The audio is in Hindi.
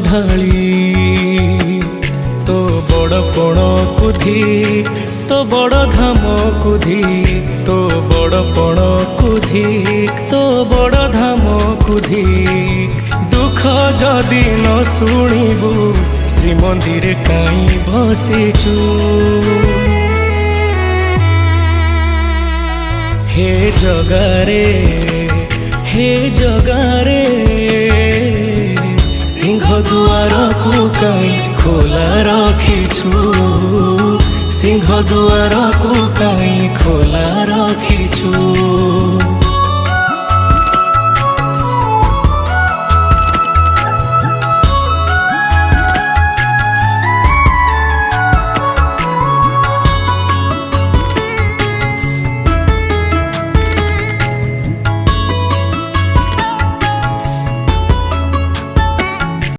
ढाली तो बड़पण कुधी तो बड़ धाम कुधी तो बड़पण कुधी तो बड़ धाम कुधी दुख जदि न शुणिबु श्रीमंदिर काई बसिचु हे जगारे सिंह दुआर को काई खोला रखिछु सिंह दुआर को काई खोला रखिछु।